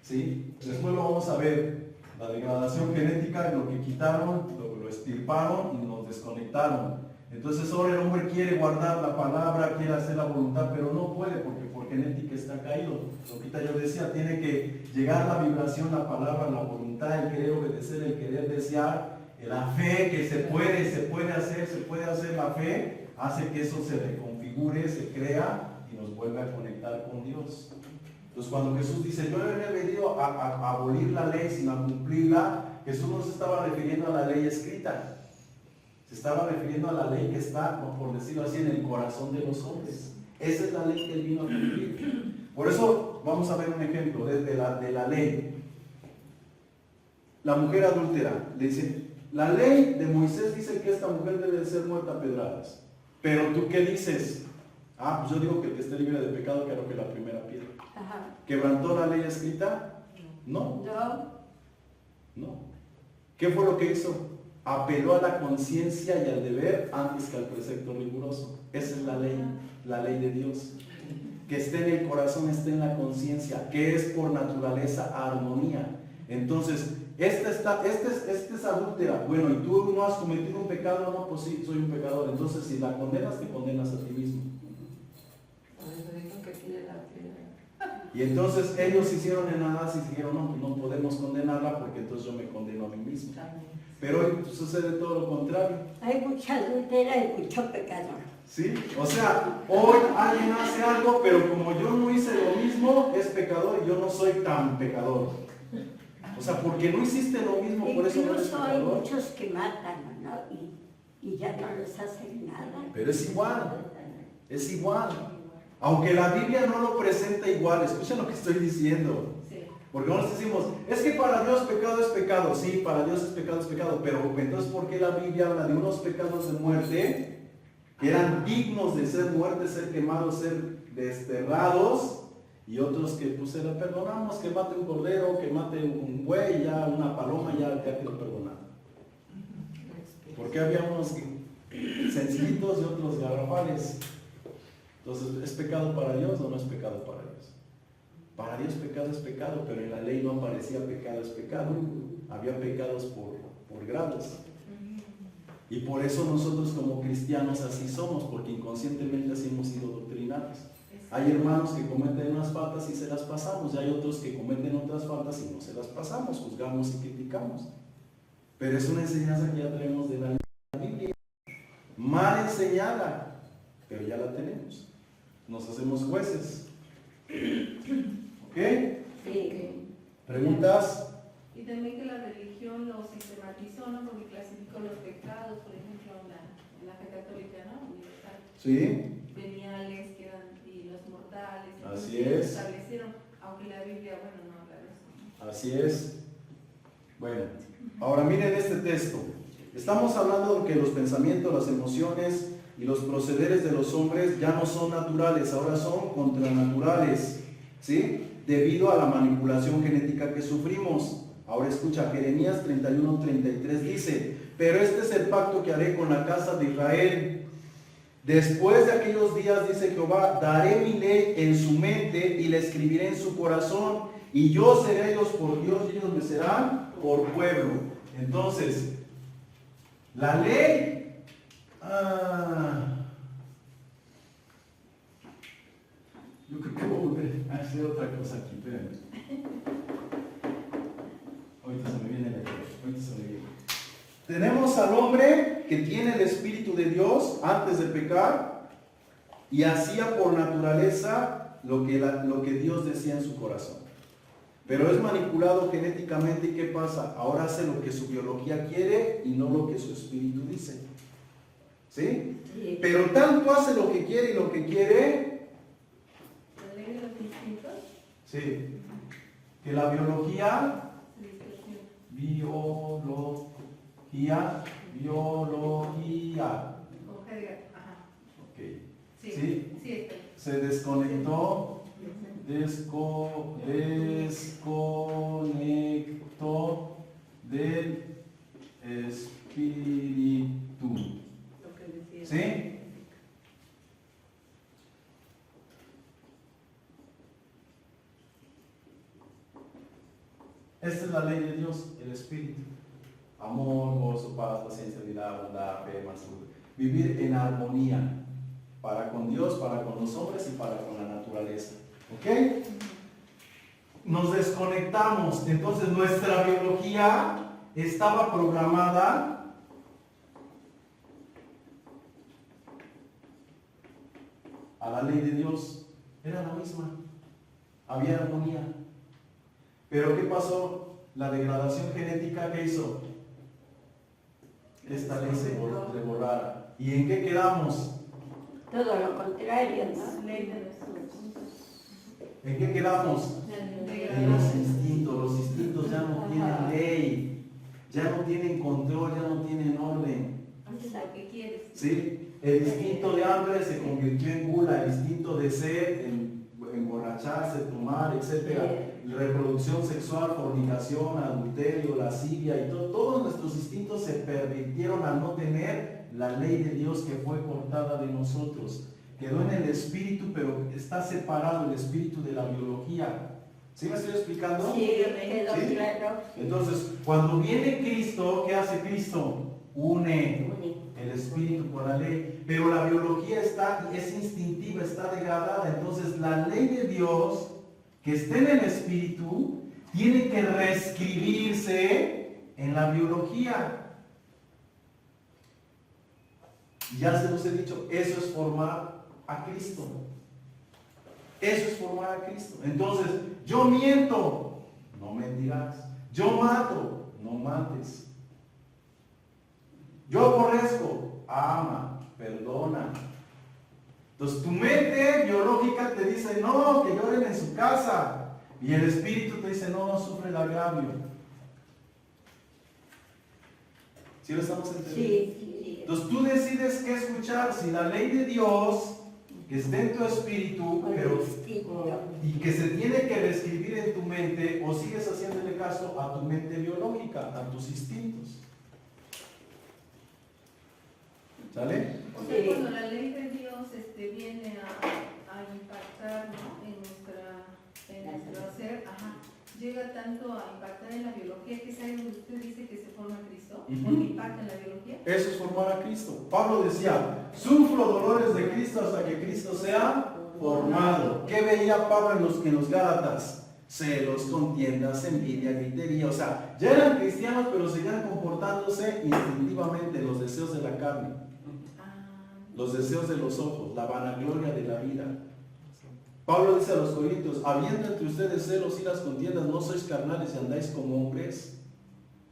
¿Sí? Después lo vamos a ver. La degradación genética, lo que quitaron, lo extirparon y nos desconectaron. Entonces ahora el hombre quiere guardar la palabra, quiere hacer la voluntad, pero no puede porque por genética está caído. Ahorita yo decía, tiene que llegar la vibración, la palabra, la voluntad, el querer obedecer, el querer desear, la fe que se puede hacer la fe, hace que eso se reconfigure, se crea y nos vuelve a conectar con Dios. Entonces cuando Jesús dice, yo no he venido a abolir la ley sino a cumplirla, Jesús no se estaba refiriendo a la ley escrita. Se estaba refiriendo a la ley que está, por decirlo así, en el corazón de los hombres. Esa es la ley que él vino a cumplir. Por eso vamos a ver un ejemplo de la ley. La mujer adúltera, le dice, la ley de Moisés dice que esta mujer debe de ser muerta a pedradas. Pero tú qué dices? Ah, pues yo digo que el que esté libre de pecado que arroje la primera piedra. Ajá. ¿Quebrantó la ley escrita? No. No. ¿Qué fue lo que hizo? Apeló a la conciencia y al deber antes que al precepto riguroso. Esa es la ley de Dios. Que esté en el corazón, esté en la conciencia, que es por naturaleza armonía. Entonces, este es adúltera. Bueno, y tú no has cometido un pecado, no, pues sí, soy un pecador. Entonces, si la condenas, te condenas a ti mismo. Por eso dijo que tire la piedra. Y entonces ellos hicieron enadas y dijeron, no, no podemos condenarla porque entonces yo me condeno a mí mismo. Pero hoy sucede todo lo contrario. Hay mucha adultera y mucho pecador. ¿Sí? O sea, hoy alguien hace algo, pero como yo no hice lo mismo, es pecador y yo no soy tan pecador. O sea, porque no hiciste lo mismo, por eso no eres Incluso hay pecador. muchos que matan, ¿no? Y ya no les hacen nada. Pero es igual, es igual. Aunque la Biblia no lo presenta igual, escuchen lo que estoy diciendo. Sí. Porque nosotros decimos, es que para Dios pecado es pecado. Sí, para Dios es pecado. Pero entonces, ¿por qué la Biblia habla de unos pecados de muerte que eran dignos de ser muertes, ser quemados, ser desterrados? Y otros que pues se le perdonamos, que mate un cordero, que mate un buey, ya una paloma, ya te lo perdonamos. Porque había unos sencillitos y otros garrafales. Entonces, ¿es pecado para Dios o no es pecado para Dios? Para Dios pecado es pecado, pero en la ley no aparecía pecado es pecado. Había pecados por grados. Y por eso nosotros como cristianos así somos, porque inconscientemente así hemos sido doctrinados. Hay hermanos que cometen unas faltas y se las pasamos, y hay otros que cometen otras faltas y no se las pasamos, juzgamos y criticamos. Pero es una enseñanza que ya traemos de la Biblia, mal enseñada, pero ya la tenemos. Nos hacemos jueces. ¿Ok? Sí. ¿Preguntas? Y también que la religión lo sistematizó, ¿no? Porque clasificó los pecados, por ejemplo, en la fe católica, ¿no? Universal. Sí. Veniales que eran, y los mortales. Así entonces, es. Establecieron, aunque la Biblia, bueno, no habla de eso. Así es. Bueno, ahora miren este texto. Estamos hablando de que los pensamientos, las emociones y los procederes de los hombres ya no son naturales, ahora son contranaturales, ¿sí? Debido a la manipulación genética que sufrimos. Ahora escucha, Jeremías 31:33 dice, pero este es el pacto que haré con la casa de Israel. Después de aquellos días, dice Jehová, daré mi ley en su mente y la escribiré en su corazón, y yo seré ellos por Dios y ellos me serán por pueblo. Entonces, la ley, yo creo que voy a volver a hacer otra cosa aquí, espérenme. Ahorita se me viene la idea, ahorita se me viene. Tenemos al hombre que tiene el Espíritu de Dios antes de pecar y hacía por naturaleza lo que Dios decía en su corazón. Pero es manipulado genéticamente y ¿qué pasa? Ahora hace lo que su biología quiere y no lo que su espíritu dice. ¿Sí? Sí. Pero tanto hace lo que quiere y lo que quiere, La ley de los instintos, sí, que la biología, distorsión. biología, Con G de gato. Ajá. ok, Sí. ¿sí? Sí, está. Se desconectó, desconectó del espíritu, Lo que decía. ¿sí? Esta es la ley de Dios, el espíritu. Amor, gozo, paz, paciencia, bondad, fe, mansedumbre. Vivir en armonía para con Dios, para con los hombres y para con la naturaleza. ¿Ok? Nos desconectamos. Entonces nuestra biología estaba programada a la ley de Dios. Era la misma. Había armonía. Pero ¿qué pasó? La degradación genética que hizo. Esta ley se borrara. ¿Y en qué quedamos? Todo lo contrario, ¿no? Ley de los instintos. ¿En qué quedamos? En los instintos. Los instintos ya no tienen ley, ya no tienen control, ya no tienen orden. Haces lo que quieres. ¿Sí? El instinto de hambre se convirtió en gula, el instinto de sed en emborracharse, tomar, etc. Reproducción sexual, fornicación, adulterio, lascivia y todos nuestros instintos se pervirtieron al no tener la ley de Dios que fue cortada de nosotros. Quedó en el espíritu, pero está separado el espíritu de la biología. ¿Sí me estoy explicando? Sí, quedó ¿Sí? claro. Entonces, cuando viene Cristo, ¿qué hace Cristo? Une el espíritu con la ley, pero la biología es instintiva, está degradada. Entonces la ley de Dios que esté en el espíritu tiene que reescribirse en la biología. Y ya se los he dicho, eso es formar a Cristo. Eso es formar a Cristo. Entonces, yo miento, no mentirás. Yo mato, no mates. Yo aborrezco, ama, perdona. Entonces tu mente biológica te dice, no, que lloren en su casa. Y el espíritu te dice, no, sufre el agravio. ¿Sí lo estamos entendiendo? Sí. Entonces tú decides qué escuchar, si la ley de Dios, que esté en tu espíritu, pero, y que se tiene que reescribir en tu mente, o sigues haciéndole caso a tu mente biológica, a tus instintos. ¿Sale? O sea, cuando la ley de Dios viene a impactar, ¿no?, en nuestro ser, llega tanto a impactar en la biología, que es ahí donde usted dice que se forma Cristo, porque impacta en la biología. Eso es formar a Cristo. Pablo decía, sufro dolores de Cristo hasta que Cristo sea formado. ¿Qué veía Pablo en los Gálatas? Celos, contiendas, envidia, gritería. O sea, ya eran cristianos, pero seguían comportándose instintivamente, los deseos de la carne, los deseos de los ojos, la vanagloria de la vida. Pablo dice a los corintios, habiendo entre ustedes celos y las contiendas, no sois carnales y andáis como hombres.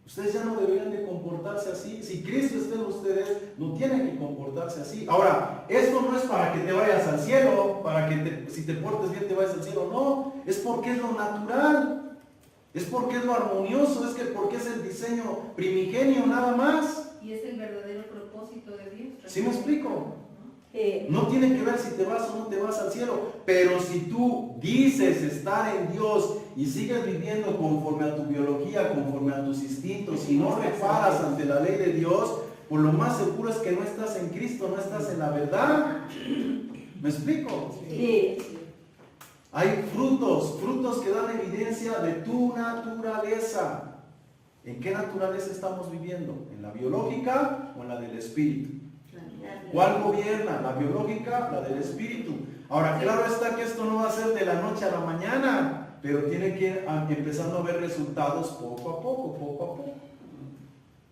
Ustedes ya no deberían de comportarse así. Si Cristo está en ustedes, no tienen que comportarse así. Ahora, esto no es para que te vayas al cielo, para que si te portes bien te vayas al cielo. No, es porque es lo natural. Es porque es lo armonioso, es que porque es el diseño primigenio nada más. Y es el verdadero propósito de Dios. ¿Sí me explico? No tiene que ver si te vas o no te vas al cielo, pero si tú dices estar en Dios y sigues viviendo conforme a tu biología, conforme a tus instintos y no reparas ante la ley de Dios, pues lo más seguro es que no estás en Cristo, no estás en la verdad. ¿Me explico? Sí. Hay frutos que dan evidencia de tu naturaleza. ¿En qué naturaleza estamos viviendo? ¿En la biológica o en la del espíritu? ¿Cuál gobierna? ¿La biológica? ¿La del espíritu? Ahora, claro está que esto no va a ser de la noche a la mañana, pero tiene que ir empezando a ver resultados poco a poco.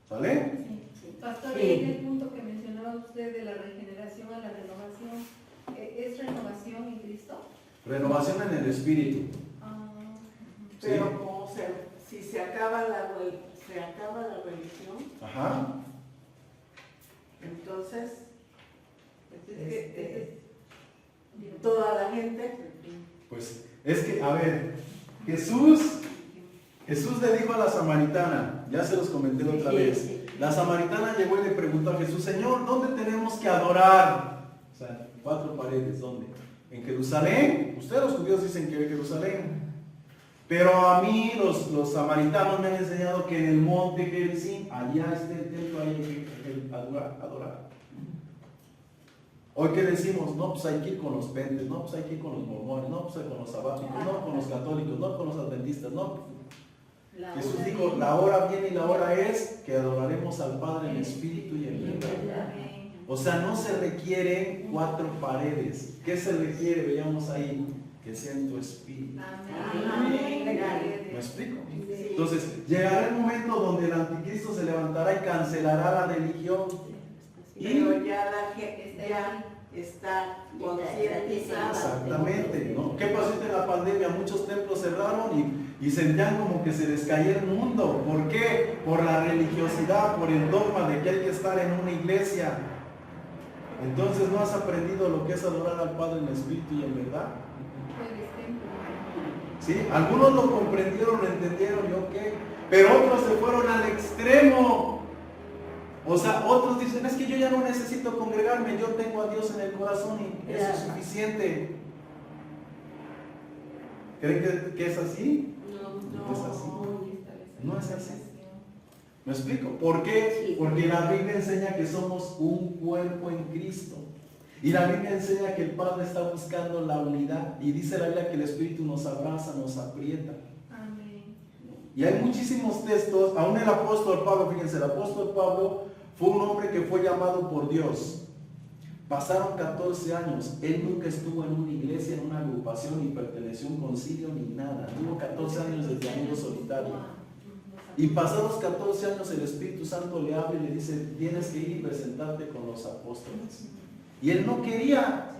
¿Sale? Sí. Pastor, en el punto que mencionaba usted de la regeneración a la renovación, ¿es renovación en Cristo? Renovación en el espíritu. ¿Sí? Pero como si se acaba la religión, Ajá. entonces toda la gente. Pues es que, a ver, Jesús le dijo a la samaritana, ya se los comenté la otra vez, la samaritana llegó y le preguntó a Jesús, Señor, ¿dónde tenemos que adorar? O sea, 4 paredes, ¿dónde? ¿En Jerusalén? Ustedes los judíos dicen que en Jerusalén. Pero a mí los samaritanos me han enseñado que en el monte Gerizim, allá está el templo, ahí hay que adorar. Hoy que decimos, no, pues hay que ir con los pentes, no, pues hay que ir con los mormones, no, pues con los sabáticos, no, con los católicos, no, con los adventistas, no. Jesús dijo, la hora viene y la hora es que adoraremos al Padre en espíritu y en verdad. O sea, no se requieren 4 paredes. ¿Qué se requiere? Veamos ahí, que sea en tu espíritu. ¿Me explico? Entonces, llegará el momento donde el anticristo se levantará y cancelará la religión. Pero ya la gente ya está concientizada. Exactamente, ¿no? ¿Qué pasó en la pandemia? Muchos templos cerraron y sentían como que se les caía el mundo. ¿Por qué? Por la religiosidad, por el dogma de que hay que estar en una iglesia. Entonces no has aprendido lo que es adorar al Padre en espíritu y en verdad. ¿Sí? Algunos lo comprendieron, lo entendieron y ok, pero otros se fueron al extremo. O sea, otros dicen, es que yo ya no necesito congregarme, yo tengo a Dios en el corazón y eso es suficiente. ¿Creen que es así? No es así. No es así. ¿Me explico? ¿Por qué? Porque la Biblia enseña que somos un cuerpo en Cristo. Y la Biblia enseña que el Padre está buscando la unidad. Y dice la Biblia que el Espíritu nos abraza, nos aprieta. Amén. Y hay muchísimos textos, aún el apóstol Pablo, fíjense, el apóstol Pablo fue un hombre que fue llamado por Dios Pasaron 14 años, él nunca estuvo en una iglesia, en una agrupación, ni perteneció a un concilio, ni nada. Tuvo 14 años desde amigo solitario. Y pasados 14 años el Espíritu Santo le habla y le dice, tienes que ir y presentarte con los apóstoles. Y él no quería.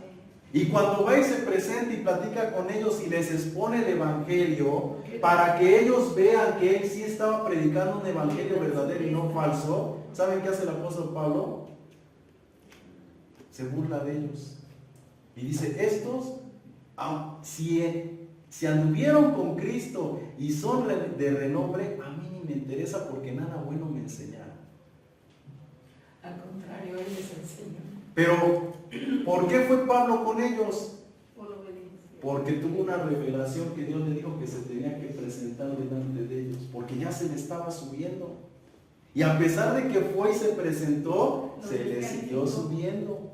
Y cuando va y se presenta y platica con ellos y les expone el Evangelio, para que ellos vean que él sí estaba predicando un Evangelio verdadero y no falso, ¿saben qué hace el apóstol Pablo? Se burla de ellos. Y dice, estos, si anduvieron con Cristo y son de renombre, a mí ni me interesa porque nada bueno me enseñaron. Al contrario, él les enseñó. Pero, ¿por qué fue Pablo con ellos? Por obediencia. Porque tuvo una revelación que Dios le dijo que se tenía que presentar delante de ellos, porque ya se le estaba subiendo. Y a pesar de que fue y se presentó, se le siguió subiendo.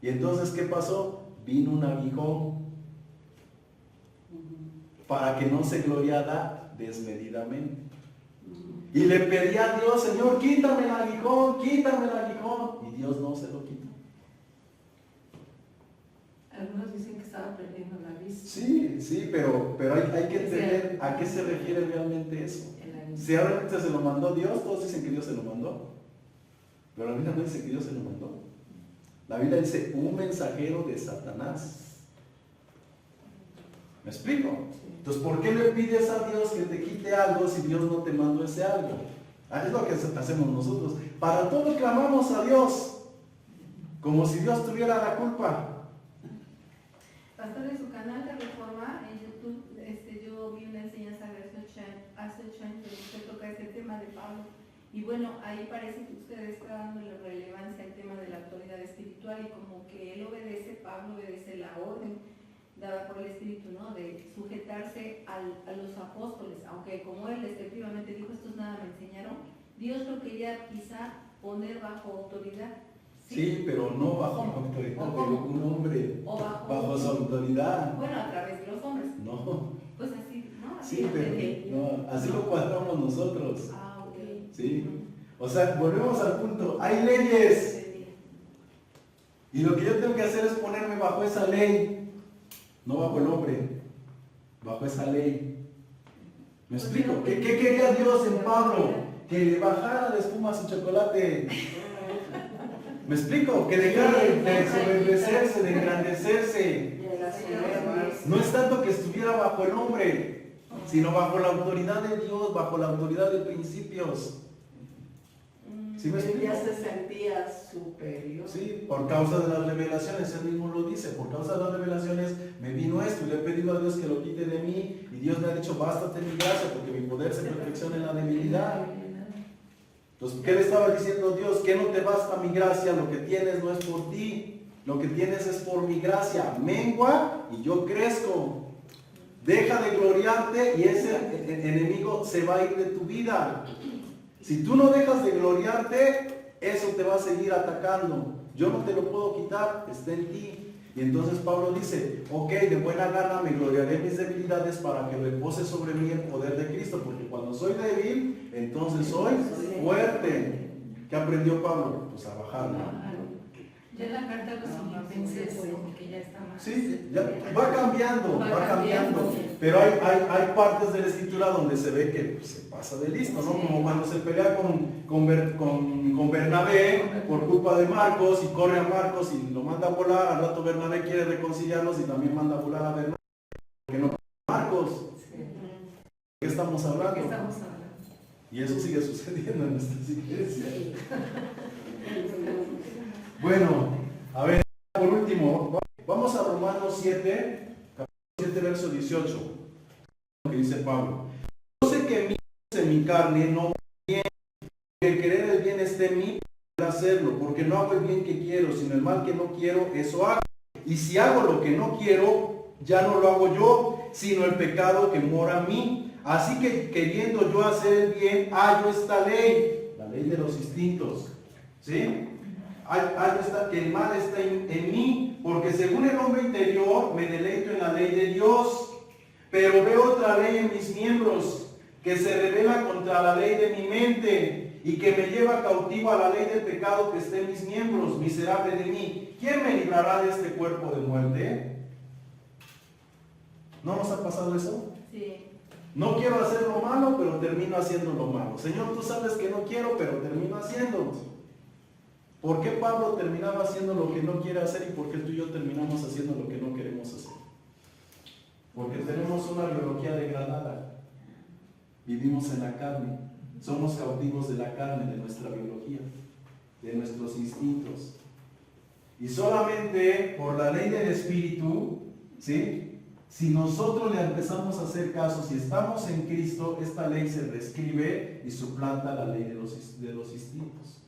Y entonces, ¿qué pasó? Vino un aguijón para que no se gloriara desmedidamente. Y le pedía a Dios, Señor, quítame el aguijón, quítame el aguijón. Y Dios no se lo quitó. Algunos dicen que estaba perdiendo la vista. Sí, pero hay que entender a qué se refiere realmente eso. Si realmente se lo mandó Dios, todos dicen que Dios se lo mandó. Pero la Biblia no dice que Dios se lo mandó. La Biblia dice, un mensajero de Satanás. ¿Me explico? Entonces, ¿por qué le pides a Dios que te quite algo si Dios no te mandó ese algo? Es lo que hacemos nosotros. Para todo clamamos a Dios, como si Dios tuviera la culpa. Pastor, en su canal de Reforma, en YouTube, yo vi una enseñanza hace 8 años donde usted toca ese tema de Pablo. Y bueno, ahí parece que usted está dando la relevancia al tema de la autoridad espiritual y como que él obedece, Pablo obedece la orden dada por el Espíritu, ¿no? De sujetarse a los apóstoles, aunque como él efectivamente dijo, estos nada me enseñaron, Dios lo quería quizá poner bajo autoridad. Sí, pero no bajo autoridad de un hombre, o bajo su autoridad. Bueno, a través de los hombres. No. Pues así, ¿no? Así Sí, lo pero entendí. no, así lo cuadramos nosotros. Ah, ok. ¿Sí? O sea, volvemos al punto. Hay leyes. Y lo que yo tengo que hacer es ponerme bajo esa ley. No bajo el hombre. Bajo esa ley. ¿Me explico? ¿Qué quería Dios en Pablo? Que le bajara de espuma a su chocolate. ¿Me explico? Que dejara de soberbecerse, de engrandecerse. No es tanto que estuviera bajo el hombre, sino bajo la autoridad de Dios, bajo la autoridad de principios. ¿Sí me explico? Ella se sentía superior. Sí, por causa de las revelaciones, él mismo lo dice, por causa de las revelaciones me vino esto y le he pedido a Dios que lo quite de mí y Dios me ha dicho, bástate mi gracia porque mi poder se perfecciona en la debilidad. Entonces, ¿qué le estaba diciendo Dios? Que no te basta mi gracia, lo que tienes no es por ti, lo que tienes es por mi gracia. Mengua y yo crezco. Deja de gloriarte y ese enemigo se va a ir de tu vida. Si tú no dejas de gloriarte, eso te va a seguir atacando. Yo no te lo puedo quitar, está en ti. Y entonces Pablo dice, ok, de buena gana me gloriaré en mis debilidades para que repose sobre mí el poder de Cristo, porque cuando soy débil, entonces soy fuerte. ¿Qué aprendió Pablo? Pues a bajarlo. Ya en la carta a los filipenses, que ya está más. Sí, ya va cambiando. Pero hay partes de la escritura donde se ve que pues, se pasa de listo, ¿no? Como cuando se pelea con Bernabé por culpa de Marcos y corre a Marcos y lo manda a volar. Al rato Bernabé quiere reconciliarlos y también manda a volar a Bernabé. Porque no Marcos. ¿De qué estamos hablando? Y eso sigue sucediendo en nuestras iglesias. Bueno, a ver, por último, vamos a Romanos 7, capítulo 7, verso 18, lo que dice Pablo. Yo sé que en mi carne no bien, que el querer el bien esté en mí, para hacerlo, porque no hago el bien que quiero, sino el mal que no quiero, eso hago. Y si hago lo que no quiero, ya no lo hago yo, sino el pecado que mora en mí. Así que queriendo yo hacer el bien, hallo esta ley, la ley de los instintos, ¿sí? Hallo que el mal está en mí, porque según el hombre interior me deleito en la ley de Dios, pero veo otra ley en mis miembros, que se revela contra la ley de mi mente, y que me lleva cautivo a la ley del pecado que está en mis miembros. Miserable de mí, ¿quién me librará de este cuerpo de muerte? ¿No nos ha pasado eso? Sí. No quiero hacer lo malo, pero termino haciendo lo malo. Señor, tú sabes que no quiero, pero termino haciéndolo. ¿Por qué Pablo terminaba haciendo lo que no quiere hacer y por qué tú y yo terminamos haciendo lo que no queremos hacer? Porque tenemos una biología degradada. Vivimos en la carne. Somos cautivos de la carne, de nuestra biología, de nuestros instintos. Y solamente por la ley del Espíritu, ¿sí? Si nosotros le empezamos a hacer caso, si estamos en Cristo, esta ley se reescribe y suplanta la ley de los instintos.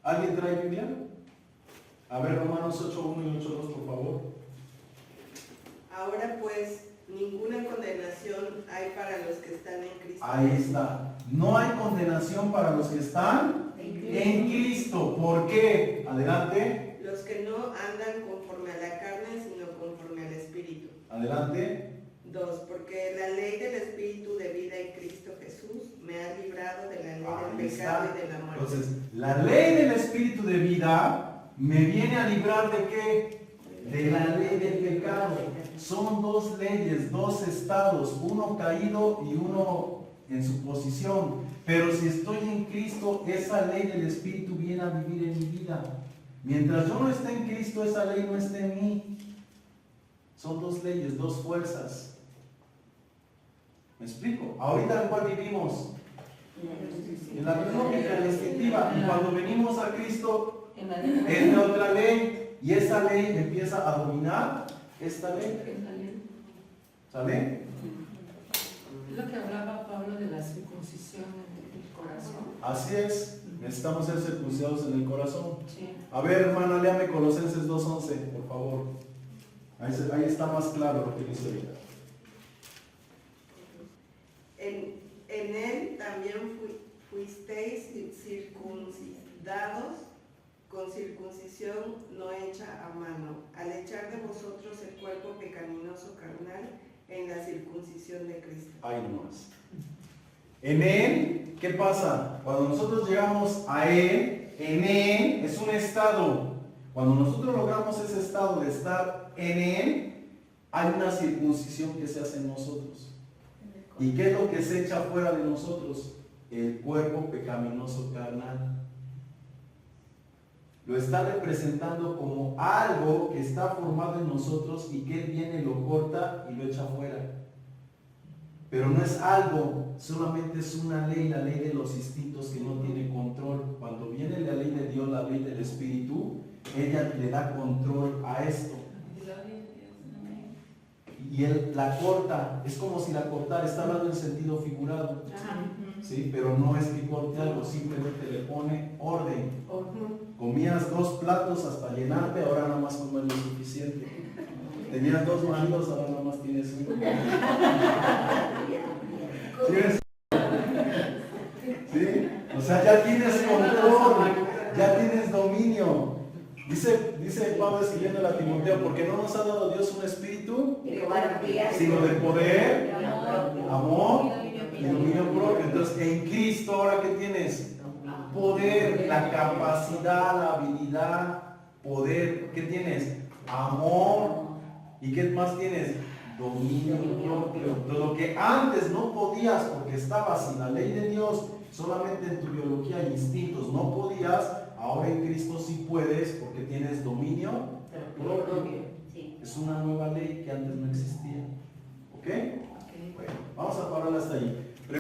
¿Alguien trae Biblia? A ver, Romanos 8:1 y 8:2, por favor. Ahora pues, ninguna condenación hay para los que están en Cristo. Ahí está. No hay condenación para los que están en Cristo. ¿Por qué? Adelante. Los que no andan conforme a la carne, sino conforme al Espíritu. Adelante. 2. Porque la ley del Espíritu de vida en Cristo Jesús me ha librado de la ley Ahí del pecado está. y de la muerte. Entonces, la ley del Espíritu de vida me viene a librar ¿de qué? De la ley del pecado. Son dos leyes, dos estados, uno caído y uno en su posición. Pero si estoy en Cristo, esa ley del Espíritu viene a vivir en mi vida. Mientras yo no esté en Cristo, esa ley no está en mí. Son dos leyes, dos fuerzas. ¿Me explico? Ahorita en cuál vivimos. En la biológica, en la instintiva. Y cuando venimos a Cristo, es de otra ley. Y esa ley empieza a dominar esta ley. ¿Sale? Es lo que hablaba Pablo de la circuncisión en el corazón. Así es. Necesitamos ser circuncidados en el corazón. Sí. A ver, hermana, léame Colosenses 2:11, por favor. Ahí está más claro lo que dice ahorita. En él también fuisteis circuncidados con circuncisión no hecha a mano, al echar de vosotros el cuerpo pecaminoso carnal en la circuncisión de Cristo. Ahí nomás. En Él, ¿qué pasa? Cuando nosotros llegamos a Él, en Él es un estado. Cuando nosotros logramos ese estado de estar en Él, hay una circuncisión que se hace en nosotros. ¿Y qué es lo que se echa fuera de nosotros? El cuerpo pecaminoso carnal. Lo está representando como algo que está formado en nosotros y que Él viene, lo corta y lo echa fuera. Pero no es algo, solamente es una ley, la ley de los instintos que no tiene control. Cuando viene la ley de Dios, la ley del Espíritu, ella le da control a esto. Y Él la corta, es como si la cortara, está hablando en sentido figurado. ¿Sí? Pero no es que corte algo, simplemente le pone orden. Comías 2 platos hasta llenarte, ahora nada más comes lo suficiente. Tenías 2 maridos, ahora nada más tienes 1. ¿Sí? O sea, ya tienes control, ya tienes dominio. Dice Pablo escribiendo a Timoteo, porque no nos ha dado Dios un espíritu, sino de poder, amor y dominio propio. Entonces, en Cristo, ahora que tienes poder, la capacidad, la habilidad, poder, ¿qué tienes? Amor. ¿Y qué más tienes? Dominio propio. De lo que antes no podías porque estabas en la ley de Dios, solamente en tu biología e instintos no podías, ahora en Cristo sí puedes porque tienes dominio propio. Es una nueva ley que antes no existía. ¿Ok? Bueno, vamos a parar hasta ahí.